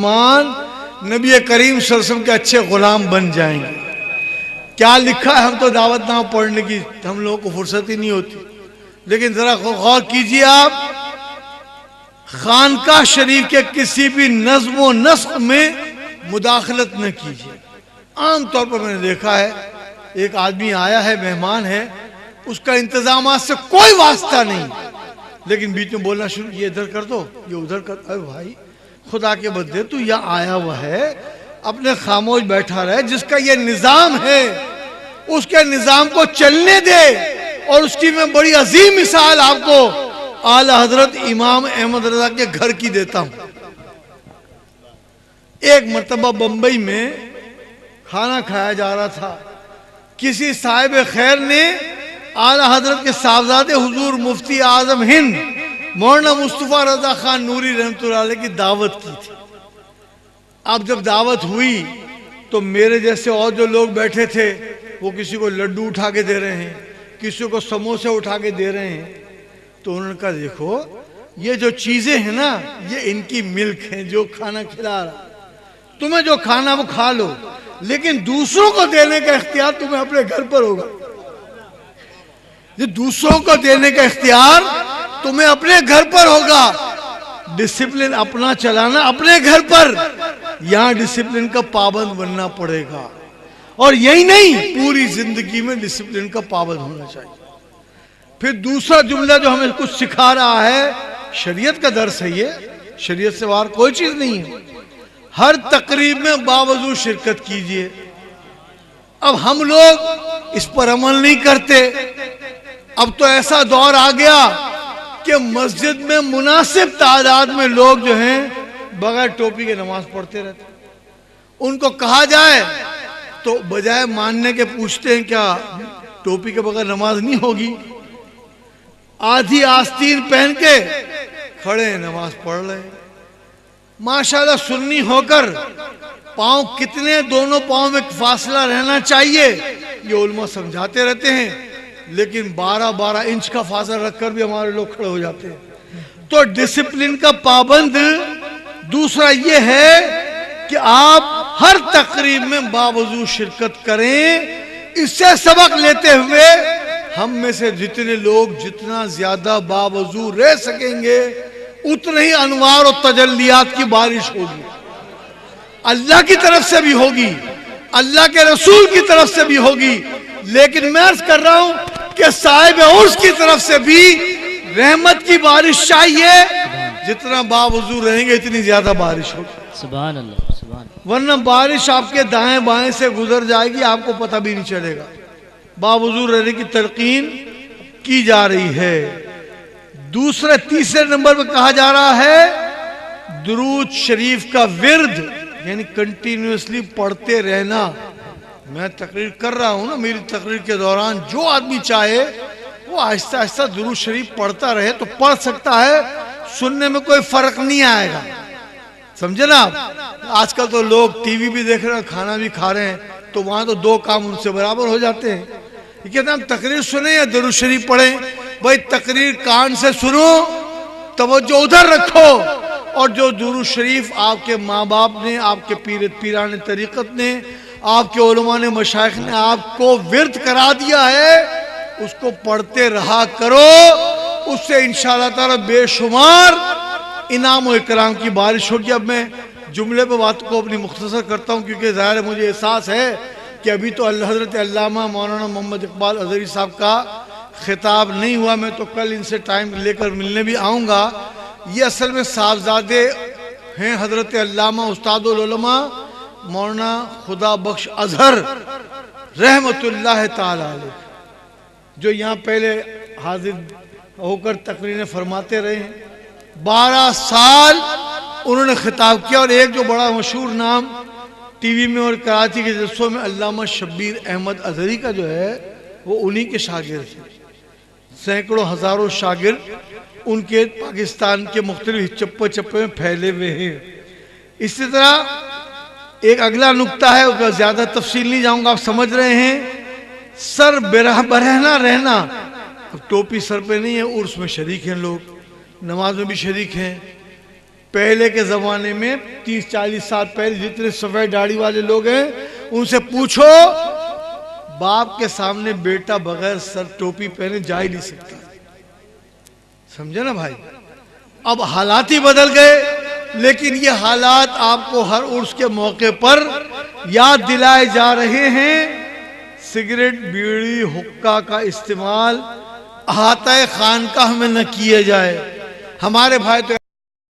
मुसलमान नबी करीम सल्लल्लाहु अलैहि वसल्लम के अच्छे गुलाम बन जाएंगे। क्या लिखा है, हम तो दावतनामा पढ़ने की हम लोगों को फुर्सत ही नहीं होती। लेकिन जरा गौर कीजिए आप, खानकाह शरीफ के किसी भी नज्म व नस्ख में मुदाखलत न कीजिए। आमतौर पर मैंने देखा है, एक आदमी आया है, मेहमान है, उसका इंतजामात से कोई वास्ता नहीं, लेकिन बीच में बोलना शुरू, ये इधर कर दो, ये उधर कर। अरे भाई खुदा के बदले तू यहाँ आया हुआ है, अपने खामोश बैठा रहे। जिसका ये निजाम है उसके निजाम को चलने दे। और उसकी मैं बड़ी अजीम मिसाल आपको आला हजरत इमाम अहमद रजा के घर की देता हूं। एक मर्तबा बंबई में खाना खाया जा रहा था, किसी साहिब खैर ने आला हजरत के साहबजादे हुजूर मुफ्ती आजम हिंद मौलाना मुस्तफा रजा खान नूरी रहमतुल्लाह अलैह की दावत की थी। अब जब दावत हुई तो मेरे जैसे और जो लोग बैठे थे वो किसी को लड्डू उठा के दे रहे हैं, किसी को समोसे उठा के दे रहे हैं। तो उन्होंने कहा देखो ये जो चीजें हैं ना, ये इनकी मिल्क है जो खाना खिला रहा, तुम्हें जो खाना वो खा लो, लेकिन दूसरों को देने का इख्तियार तुम्हें अपने घर पर होगा। ये दूसरों को देने का इख्तियार तुम्हें अपने घर पर होगा। डिसिप्लिन अपना चलाना अपने घर पर, यहां डिसिप्लिन का पाबंद बनना पड़ेगा। और यही नहीं, पूरी जिंदगी में डिसिप्लिन का पाबंद होना चाहिए। फिर दूसरा जुमला जो हमें कुछ सिखा रहा है, शरीयत का दर्स है ये, शरीयत से बाहर कोई चीज नहीं है। हर तकरीब में बावजूद शिरकत कीजिए। अब हम लोग इस पर अमल नहीं करते। अब तो ऐसा दौर आ गया कि मस्जिद में मुनासिब तादाद में लोग जो हैं बगैर टोपी के नमाज पढ़ते रहते। उनको कहा जाए तो बजाय मानने के पूछते हैं क्या टोपी के बगैर नमाज नहीं होगी। आधी आस्तीन पहन के खड़े नमाज पढ़ रहे। माशाल्लाह सुन्नी होकर पांव कितने, दोनों पांव में फासला रहना चाहिए ये उलमा समझाते रहते हैं, लेकिन 12-12 इंच का फासला रखकर भी हमारे लोग खड़े हो जाते हैं। तो डिसिप्लिन का पाबंद दूसरा ये है कि आप हर तकरीब में बावजूद शिरकत करें। इससे सबक लेते हुए हम में से जितने लोग जितना ज्यादा बावजूद रह सकेंगे उतने ही अनवार और तजल्लियात की बारिश होगी। अल्लाह की तरफ से भी होगी, अल्लाह के रसूल की तरफ से भी होगी, लेकिन मैं अर्ज कर रहा हूं कि साहिब उर्स की तरफ से भी रहमत की बारिश चाहिए। जितना बावजूद रहेंगे इतनी ज्यादा बारिश होगी। सुभान अल्लाह, सुभान। वरना बारिश आपके दाएं बाएं से गुजर जाएगी, आपको पता भी नहीं चलेगा। बावजूद रहने की तलकीन की जा रही है। दूसरे तीसरे नंबर पर कहा जा रहा है दुरूद शरीफ का विर्द, यानी कंटिन्यूअसली पढ़ते रहना। मैं तकरीर कर रहा हूं ना, मेरी तकरीर के दौरान जो आदमी चाहे वो आहिस्ता आहिस्ता दुरूद शरीफ पढ़ता रहे तो पढ़ सकता है, सुनने में कोई फर्क नहीं आएगा। समझे ना आप? आजकल तो लोग टीवी भी देख रहे हैं, खाना भी खा रहे हैं, तो वहां तो दो काम उनसे बराबर हो जाते हैं। ये कहते हैं हम तकरीर सुने या दुरूद शरीफ पढ़ें। भाई तकरीर कान से सुनो, तवज्जो उधर रखो, और जो दुरूद शरीफ आपके माँ बाप ने, आपके पीराने तरीकत ने, आपके उलमा ने, मशाइख ने आपको विर्द करा दिया है, उसको पढ़ते रहा करो। उससे इंशाअल्लाह ताला बेशुमार इनाम और इकराम की बारिश होगी। अब मैं जुमले पे बात को अपनी मुख्तसर करता हूँ, क्योंकि ज़ाहिर है मुझे एहसास है कि अभी तो हज़रत अल्लामा मौलाना मोहम्मद इकबाल अज़हरी साहब का खिताब नहीं हुआ। मैं तो कल इनसे टाइम लेकर मिलने भी आऊँगा। ये असल में साहबजादे हैं हज़रत अल्लामा उस्तादुल उलमा मौलाना खुदा बख्श अजहर रहमतुल्लाह ताला अलैह, जो यहाँ पहले हाजिर होकर तकरीरें फरमाते रहे हैं। 12 साल उन्होंने खिताब किया। और एक जो बड़ा मशहूर नाम टीवी में और कराची के जलसों में अल्लामा शब्बीर अहमद अजहरी का जो है वो उन्हीं के शागिर्द थे। सैकड़ों हजारों शागिर्द उनके पाकिस्तान के मुख्तलिफ चप्पे चप्पे में फैले हुए हैं। इसी तरह एक अगला नुक्ता है, उसका ज्यादा तफसील नहीं जाऊंगा, आप समझ रहे हैं। सर बरहना रहना, अब टोपी सर पे नहीं है, उर्स में शरीक हैं लोग, नमाज में भी शरीक हैं, पहले के ज़माने में 30-40 साल पहले जितने सफ़ेद दाढ़ी वाले लोग हैं उनसे पूछो, बाप के सामने बेटा बगैर सर टोपी पहने जा ही नहीं सकता। समझे ना भाई? अब हालात ही बदल गए, लेकिन ये हालात आपको हर उर्स के मौके पर याद दिलाए जा रहे हैं। सिगरेट, बीड़ी, हुक्का का इस्तेमाल अहाता खानकाह में न किए जाए। हमारे भाई तो